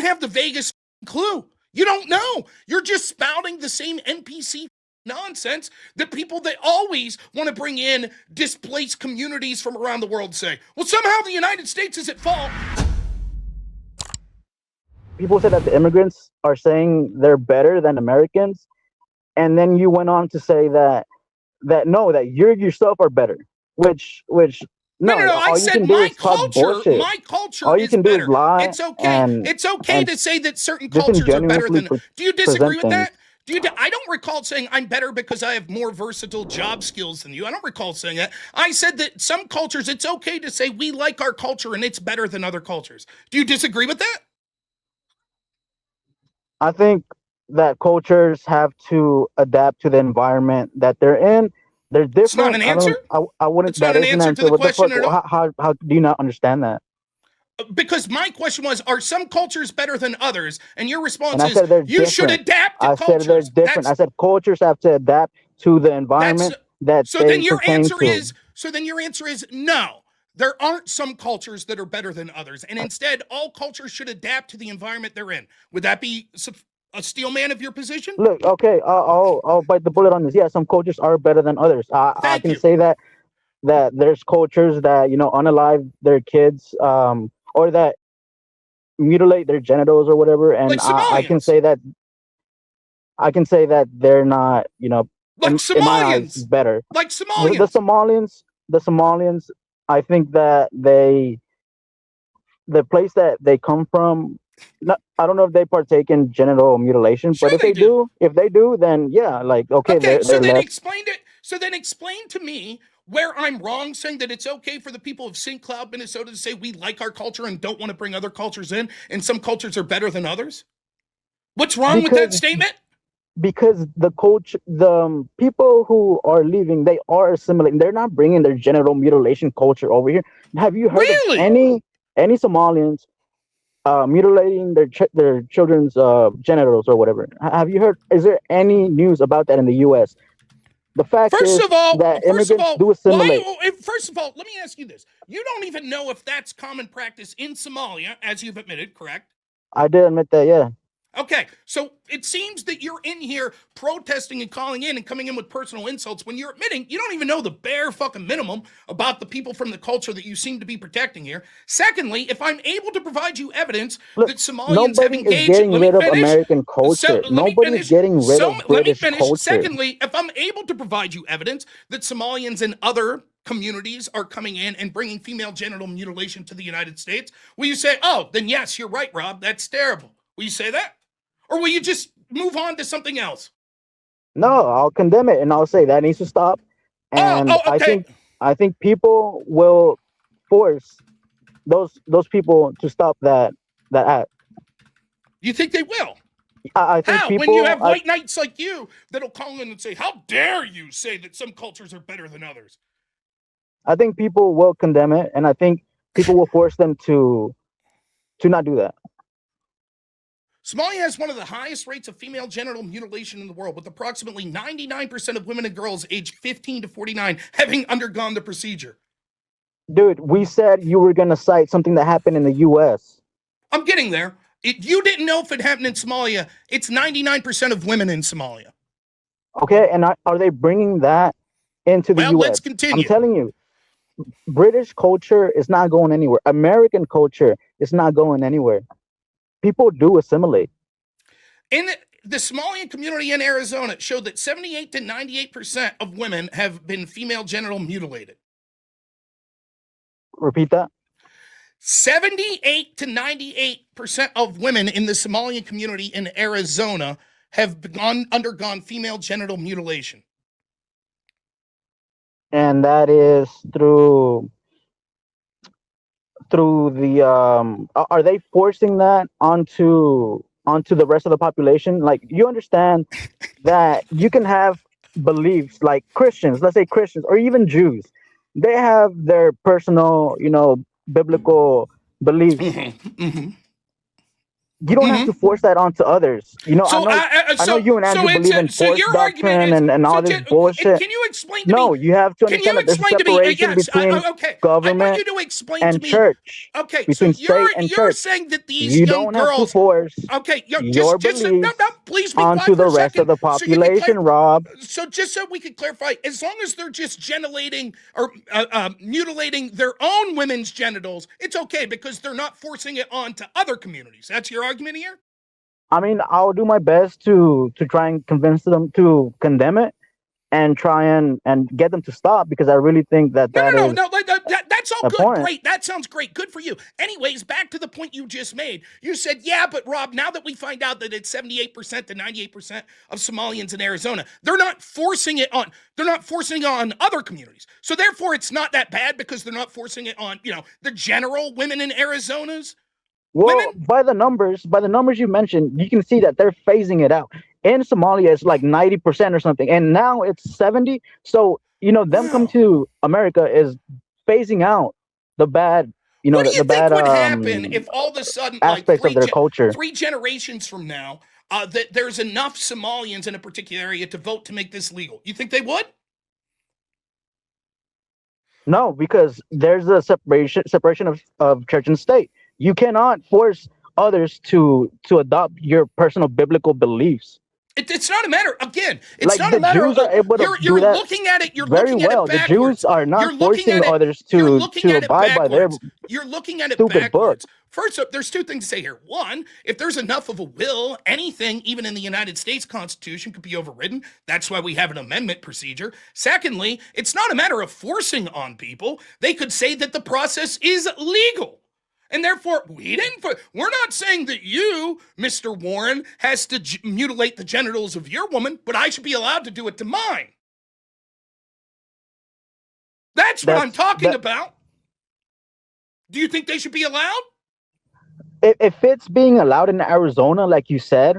even have the vaguest clue. You don't know. You're just spouting the same NPC nonsense that people that always want to bring in displaced communities from around the world say, well, somehow the United States is at fault. People say that the immigrants are saying they're better than Americans, and then you went on to say that no, that you yourself are better, which no, No. I all you said can do my is talk bullshit. culture All you is can do is better. lie It's okay. It's okay and to say that certain cultures are better disingenuously than. Do you disagree present with things. that? I don't recall saying I'm better because I have more versatile job skills than you. I don't recall saying that. I said that some cultures, it's okay to say we like our culture and it's better than other cultures. Do you disagree with that? I think that cultures have to adapt to the environment that they're in. They're It's not different. an answer. I wouldn't. It's not That an is an answer to answer. the What the question fuck? at all. How do you not understand that? Because my question was, are some cultures better than others? And your And response I is, said they're you should different. adapt to I said they're cultures. different. I said cultures have to adapt to the That's environment that so they then your pertain answer to. is no. There aren't some cultures that are better than others. And instead, all cultures should adapt to the environment they're in. Would that be a steel man of your position? Look, okay, I'll bite the bullet on this. Yeah, some cultures are better than others. I Thank can you. say that there's cultures that unalive their kids, or that mutilate their genitals or whatever, Like and Somalians. I can say that they're not, Like in my eyes, Somalians. better. Like The Somalians. Somalians, I think that the place that they come from, I don't know if they partake in genital mutilation, but Sure they do. if they do, then yeah, like okay, Okay, so they're then less. explain it. So then explain to me where I'm wrong saying that it's okay for the people of St. Cloud, Minnesota to say we like our culture and don't want to bring other cultures in, and some cultures are better than others? What's wrong with that because statement? the people who are leaving, they are assimilating. They're not bringing their genital mutilation culture over here. Have you heard of Really? any Somalians mutilating their children's genitals or whatever? Have you heard? Is there any news about that in the U.S.? The fact is that immigrants do assimilate. First of all, let me ask you this. You don't even know if that's common practice in Somalia, as you've admitted, correct? I did admit that, yeah. Okay, so it seems that you're in here protesting and calling in and coming in with personal insults when you're admitting you don't even know the bare fucking minimum about the people from the culture that you seem to be protecting here. Secondly, if I'm able to provide you evidence Look, that Somalians have nobody is engaged, getting let me rid of finish. American So culture. let me Nobody's finish. getting rid So of let me British finish. culture. Secondly, if I'm able to provide you evidence that Somalians and other communities are coming in and bringing female genital mutilation to the United States, will you say, oh, then yes, you're right, Rob, that's terrible? Will you say that? Or will you just move on to something else? No, I'll condemn it and I'll say that needs to stop. And Okay. I think people will force those people to stop that act. You think they will? I think How? When you people have white knights like you that'll call in and say, how dare you say that some cultures are better than others? I think people will condemn it, and I think people will force them to not do that. Somalia has one of the highest rates of female genital mutilation in the world, with approximately 99% of women and girls aged 15 to 49 having undergone the procedure. Dude, we said you were going to cite something that happened in the U.S. I'm getting there. You didn't know if it happened in Somalia. It's 99% of women in Somalia. Okay, and are they bringing that into the Well, U.S.? let's continue. I'm telling you, British culture is not going anywhere. American culture is not going anywhere. People do assimilate. In the Somalian community in Arizona, it showed that 78 to 98% of women have been female genital mutilated. Repeat that. 78 to 98% of women in the Somalian community in Arizona have undergone female genital mutilation. And that is through the are they forcing that onto the rest of the population? Like, you understand that you can have beliefs like Christians, let's say Christians or even Jews. They have their personal, biblical beliefs. Mm-hmm. Mm-hmm. you don't have to force that onto others. So, I know you and Andrew believe in so force your argument doctrine is and all this bullshit. can you explain to me? No, you have to Can you understand that there's a explain to me? separation Yes, between okay. I want government you to explain to and me. church, Okay, so between state and you're church. saying that these You young don't have to girls. force Okay, your just no, beliefs no. Please be quiet onto for the a rest of second, the so you can population, Rob. So just so we can clarify, as long as they're just genilating or mutilating their own women's genitals, it's okay because they're not forcing it on to other communities. That's your argument here? I mean, I'll do my best to try and convince them to condemn it and try and get them to stop, because I really think that No, that no, no, is no. That's all good. abhorrent. Great. That sounds great. Good for you. Anyways, back to the point you just made. You said, yeah, but Rob, now that we find out that it's 78% to 98% of Somalians in Arizona, they're not forcing it on. They're not forcing it on other communities. So therefore, it's not that bad because they're not forcing it on, the general women in Arizona's women. Well, by the numbers you mentioned, you can see that they're phasing it out. In Somalia, it's like 90% or something, and now it's 70. So them come Wow. to America is phasing out the bad, What do you the think bad would happen if all of a sudden, like aspects of their culture. three generations from now, that there's enough Somalians in a particular area to vote to make this legal? You think they would? No, because there's a separation of church and state. You cannot force others to adopt your personal biblical beliefs. It's not a matter. Again, it's Like not a the matter Jews of are able to do you're that looking at it. You're very looking at it well. The Jews backwards. are You're not looking forcing at it. others You're looking to at it abide by their backwards. You're looking at it stupid book. backwards. First up, there's two things to say here. One, if there's enough of a will, anything, even in the United States Constitution, could be overridden. That's why we have an amendment procedure. Secondly, it's not a matter of forcing on people. They could say that the process is legal. And therefore, we're not saying that you, Mr. Warren, has to mutilate the genitals of your woman, but I should be allowed to do it to mine. That's what I'm talking about. Do you think they should be allowed? If it's being allowed in Arizona, like you said,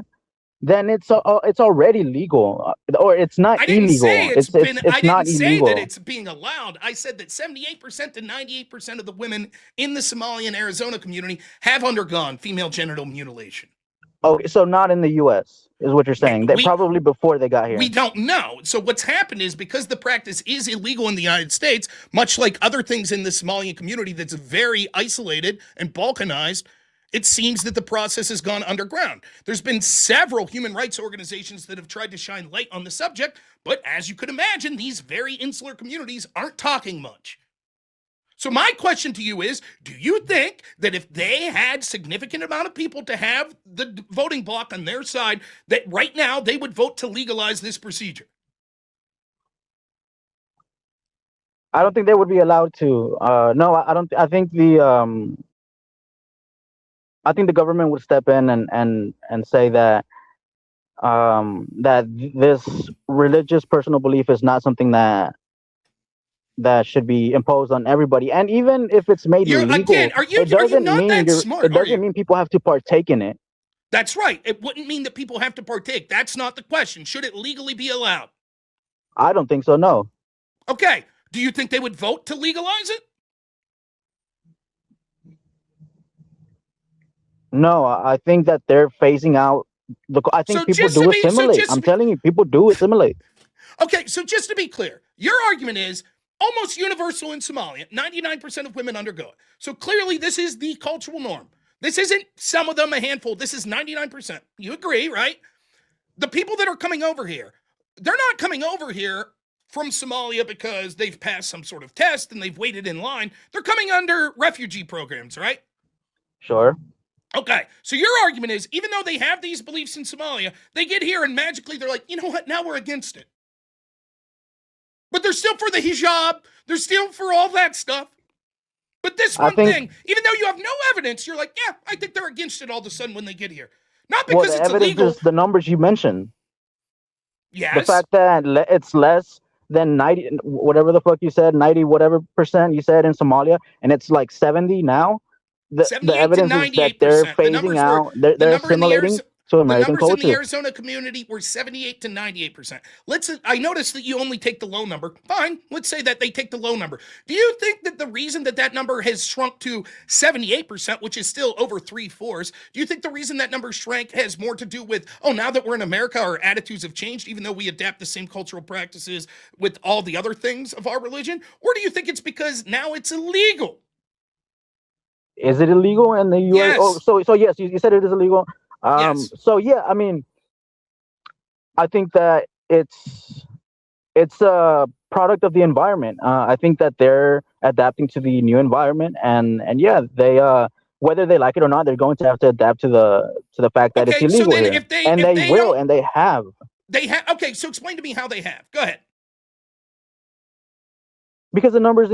then it's already legal, or it's not I didn't say illegal. I It's didn't not say that illegal. it's being allowed. I said that 78% to 98% of the women in the Somalian Arizona community have undergone female genital mutilation. Okay, so not in the U.S. is what you're saying. They probably before they got here. We don't know. So what's happened is, because the practice is illegal in the United States, much like other things in the Somalian community that's very isolated and balkanized, it seems that the process has gone underground. There's been several human rights organizations that have tried to shine light on the subject, but as you could imagine, these very insular communities aren't talking much. So my question to you is, do you think that if they had significant amount of people to have the voting block on their side, that right now they would vote to legalize this procedure? I don't think they would be allowed to. No, I don't. I think the government would step in and say that that this religious personal belief is not something that should be imposed on everybody. And even if it's made legal, again, are you not that smart? It doesn't mean people have to partake in it. That's right. It wouldn't mean that people have to partake. That's not the question. Should it legally be allowed? I don't think so, no. Okay. Do you think they would vote to legalize it? No, I think that they're phasing out. I think people do assimilate. I'm telling you, people do assimilate. Okay, so just to be clear, your argument is almost universal in Somalia. 99% of women undergo it. So clearly, this is the cultural norm. This isn't some of them, a handful. This is 99%. You agree, right? The people that are coming over here, they're not coming over here from Somalia because they've passed some sort of test and they've waited in line. They're coming under refugee programs, right? Sure. Okay, so your argument is, even though they have these beliefs in Somalia, they get here and magically they're like, you know what, now we're against it. But they're still for the hijab, they're still for all that stuff. But this one thing, even though you have no evidence, you're like, yeah, I think they're against it all of a sudden when they get here. Not because it's illegal. The evidence is the numbers you mentioned. Yes. The fact that it's less than 90, whatever the fuck you said, 90 whatever percent you said in Somalia, and it's like 70 now. The evidence is that they're phasing out, they're assimilating to The American numbers in the culture. Arizona community were 78 to 98%. I noticed that you only take the low number. Fine. Let's say that they take the low number. Do you think that the reason that that number has shrunk to 78%, which is still over 3/4, do you think the reason that number shrank has more to do with, oh, now that we're in America, our attitudes have changed, even though we adapt the same cultural practices with all the other things of our religion? Or do you think it's because now it's illegal? Is it illegal in the U.S.? Oh, Yes. so yes, you said it is illegal. Yes. So yeah, I mean, I think that it's a product of the environment. I think that they're adapting to the new environment, and yeah, they whether they like it or not, they're going to have to adapt to the fact that it's Okay, so illegal then here, if they and if they they will, don't and they have. they have okay, so explain to me how they have. Go ahead. Because the numbers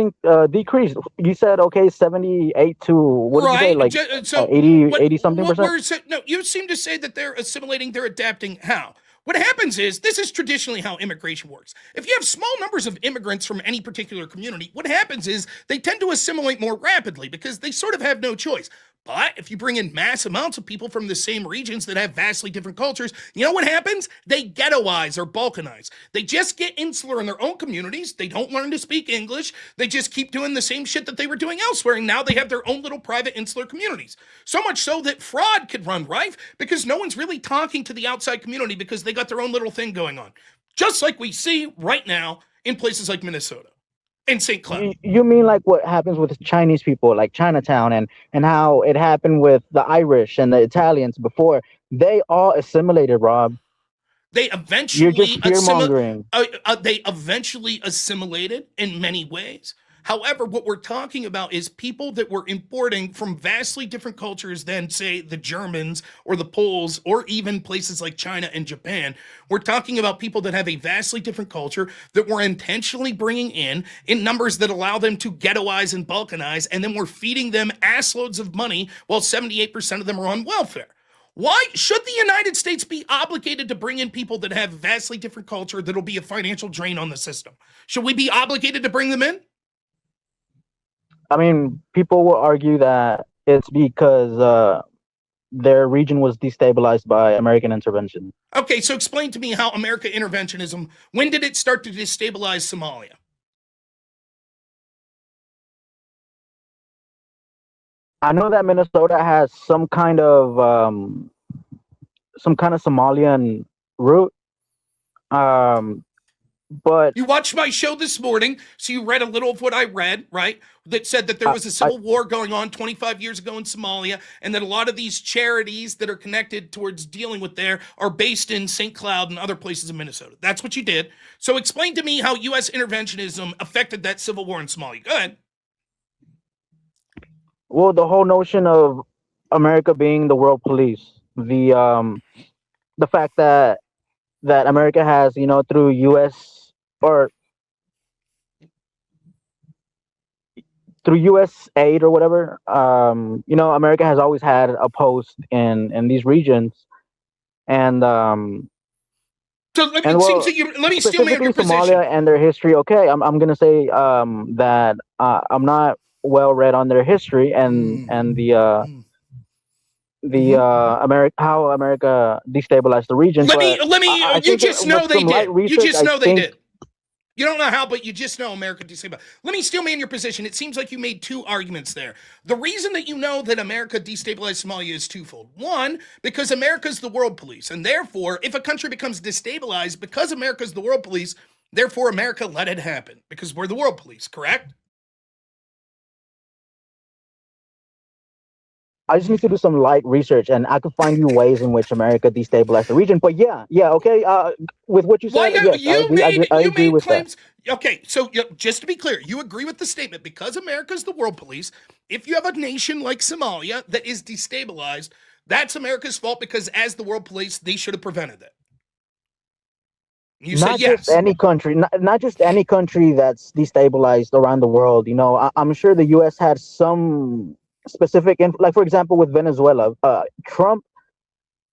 decreased. You said okay, 78 to what did you say, Right. like So 80, what 80 something what percent? we're no, you seem to say that they're assimilating, they're adapting. How? What happens is this is traditionally how immigration works. If you have small numbers of immigrants from any particular community, what happens is they tend to assimilate more rapidly because they sort of have no choice. But if you bring in mass amounts of people from the same regions that have vastly different cultures, you know what happens? They ghettoize or balkanize. They just get insular in their own communities. They don't learn to speak English. They just keep doing the same shit that they were doing elsewhere. And now they have their own little private insular communities. So much so that fraud could run rife because no one's really talking to the outside community because they got their own little thing going on. Just like we see right now in places like Minnesota and St. Cloud. You mean like what happens with Chinese people, like Chinatown, and how it happened with the Irish and the Italians before? They all assimilated, Rob. They You're just eventually fear mongering. they eventually assimilated in many ways. However, what we're talking about is people that were importing from vastly different cultures than, say, the Germans or the Poles or even places like China and Japan. We're talking about people that have a vastly different culture that we're intentionally bringing in numbers that allow them to ghettoize and balkanize, and then we're feeding them assloads of money while 78% of them are on welfare. Why should the United States be obligated to bring in people that have vastly different culture that'll be a financial drain on the system? Should we be obligated to bring them in? I mean, people will argue that it's because their region was destabilized by American intervention. Okay, so explain to me how American interventionism, when did it start to destabilize Somalia? I know that Minnesota has some kind of Somalian root, um, but You watched my show this morning, so you read a little of what I read, right? That said that there I, was a I civil war going on 25 years ago in Somalia, and that a lot of these charities that are connected towards dealing with there are based in St. Cloud and other places in Minnesota. That's what you did. So explain to me how U.S. interventionism affected that civil war in Somalia. Go ahead. well, the whole notion of America being the world police, the fact that America has, through U.S. or through U.S. aid or whatever, America has always had a post in these regions, and So let me, and it seems well, that you, let me steel man specifically your Somalia position. and their history. Okay, I'm gonna say that I'm not well read on their history and the Mm-hmm. America how America destabilized the region, but Let me, I you think just with know they some light did. You research, just I know they think did. You don't know how, but you just know America destabilized. Let me steel man your position. It seems like you made two arguments there. The reason that you know that America destabilized Somalia is twofold. One, because America's the world police, and therefore, if a country becomes destabilized because America's the world police, therefore America let it happen because we're the world police, correct? I just need to do some light research, and I could find you ways in which America destabilized the region. But yeah, yeah, okay. With what you Why said, yes, I agree. I you agree made with that. claims? Okay, so just to be clear, you agree with the statement because America's the world police. If you have a nation like Somalia that is destabilized, that's America's fault because as the world police, they should have prevented it. You say Not just yes. any country, not just any country that's destabilized around the world. I'm sure the U.S. had some specific, like for example, with Venezuela. Trump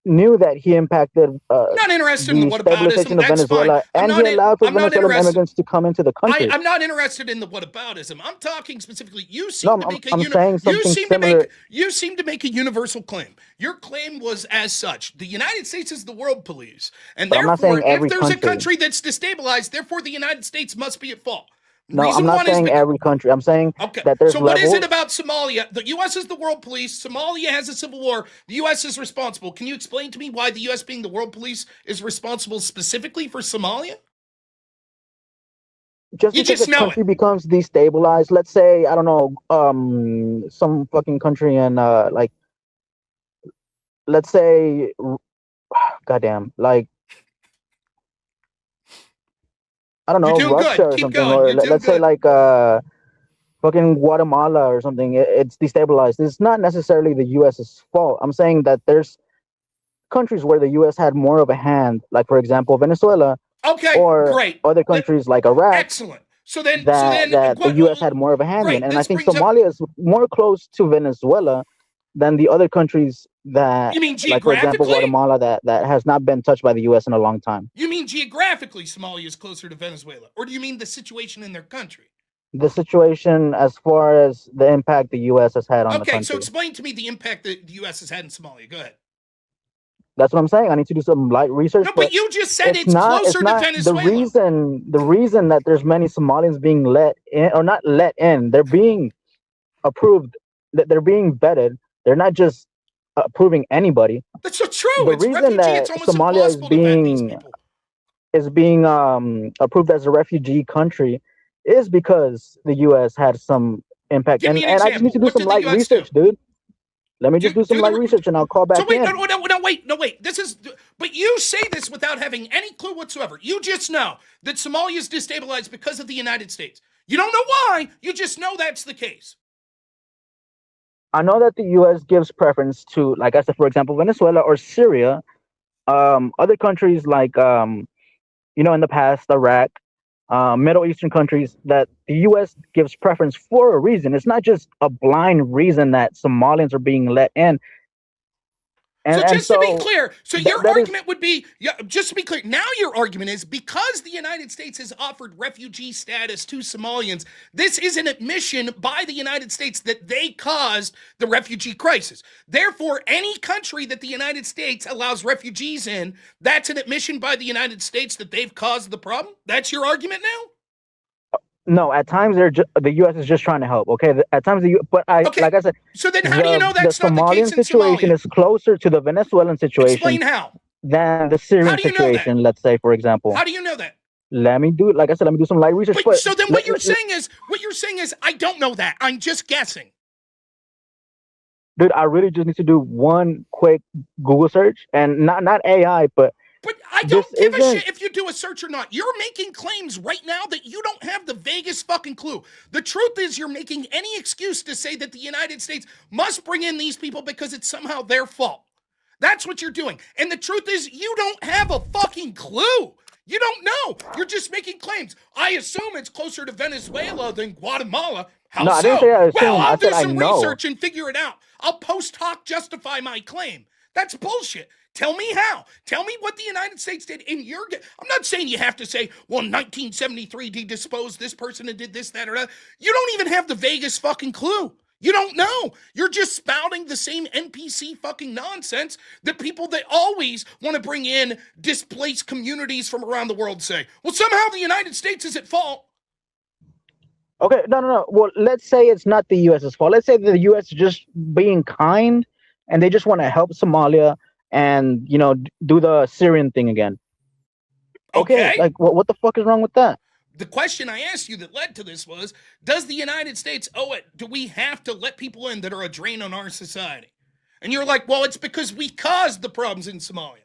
knew that he impacted I'm not interested in the the whataboutism. stabilization of That's fine. Venezuela, and he allowed for I'm not Venezuelan interested. immigrants to come into the country. I'm not interested in the whataboutism. I'm talking specifically. You No, seem to make a I'm saying something similar. you seem to make a universal claim. Your claim was as such: the United States is the world police, and But I'm not therefore, saying if every there's a country. country that's destabilized, therefore the United States must be at fault. No, I'm Reason not one is saying every country. I'm saying okay. that there's So what is it levels. about Somalia? The U.S. is the world police. Somalia has a civil war. The U.S. is responsible. Can you explain to me why the U.S. being the world police is responsible specifically for Somalia? Just You because just a know it. country becomes destabilized, let's say, I don't know, some fucking country in like, let's say, goddamn, like, I don't You're know, doing Russia good. or Keep something, going. or You're doing let's say good. like fucking Guatemala or something. It's destabilized. It's not necessarily the U.S.'s fault. I'm saying that there's countries where the U.S. had more of a hand, like for example Venezuela, Okay, or great. other countries like Iraq, Excellent. So then, that the U.S. had more of a hand in. great. And I This think brings up. Somalia is more close to Venezuela than the other countries that, You mean like for example, geographically? Guatemala, that has not been touched by the U.S. in a long time. You mean geographically, Somalia is closer to Venezuela, or do you mean the situation in their country? The situation as far as the impact the U.S. has had on the Okay, so country. explain to me the impact that the U.S. has had in Somalia. Go ahead. That's what I'm saying. I need to do some light research, No, but but you just said it's it's not it's closer to not Venezuela. the reason that there's many Somalians being let in, or not let in. They're being approved, that they're being vetted. They're not just approving anybody. That's so true. The It's reason refugee. It's that almost Somalia impossible to vet these people. is being approved as a refugee country is because the US had some impact. Give me an And I just need example. to do What some did the light U.S. do? research, dude. Let me just do some Do light the research and I'll call so back wait, no, in. no, no, no, wait, no, wait. This is, but you say this without having any clue whatsoever. You just know that Somalia is destabilized because of the United States. You don't know why. You just know that's the case. I know that the US gives preference to, like I said, for example, Venezuela or Syria. Other countries like in the past, Iraq, Middle Eastern countries, that the U.S. gives preference for a reason. It's not just a blind reason that Somalians are being let in, So and just to be so clear, so that, your that is argument would be, yeah, just to be clear, now your argument is because the United States has offered refugee status to Somalians, this is an admission by the United States that they caused the refugee crisis. Therefore, any country that the United States allows refugees in, that's an admission by the United States that th've caused the problem? That's your argument now? no. At times, the U.S. is just trying to help. Okay, at times but Okay, like I said, so then how do you know the that's not the case Somalian in situation Somalia? is closer to the Venezuelan situation Explain how. than the How Syrian do you know that? situation. Let's say, for example, How do you know that? let me do it. Like I said, let me do some light research. But But so then what you're saying is I don't know that. I'm just guessing. dude, I really just need to do one quick Google search, and not AI, but But I this don't give a isn't. shit if you do a search or not. You're making claims right now that you don't have the vaguest fucking clue. The truth is, you're making any excuse to say that the United States must bring in these people because it's somehow their fault. That's what you're doing. And the truth is, you don't have a fucking clue. You don't know. You're just making claims. I assume it's closer to Venezuela than Guatemala. How No, I didn't say so? I Well, assume. I I'll do said I some know. research and figure it out. I'll post hoc justify my claim. That's bullshit. Tell me how. Tell me what the United States did in your. I'm not saying you have to say, well, in 1973, they disposed this person and did this, that, or that. You don't even have the vaguest fucking clue. You don't know. You're just spouting the same NPC fucking nonsense that people that always want to bring in displaced communities from around the world say. Well, somehow the United States is at fault. Okay, no. Well, let's say it's not the U.S.'s fault. Let's say that the U.S. is just being kind, and they just want to help Somalia and do the Syrian thing again. Okay, Okay. like what the fuck is wrong with that? The question I asked you that led to this was, does the United States owe it? Do we have to let people in that are a drain on our society? And you're like, well, it's because we caused the problems in Somalia.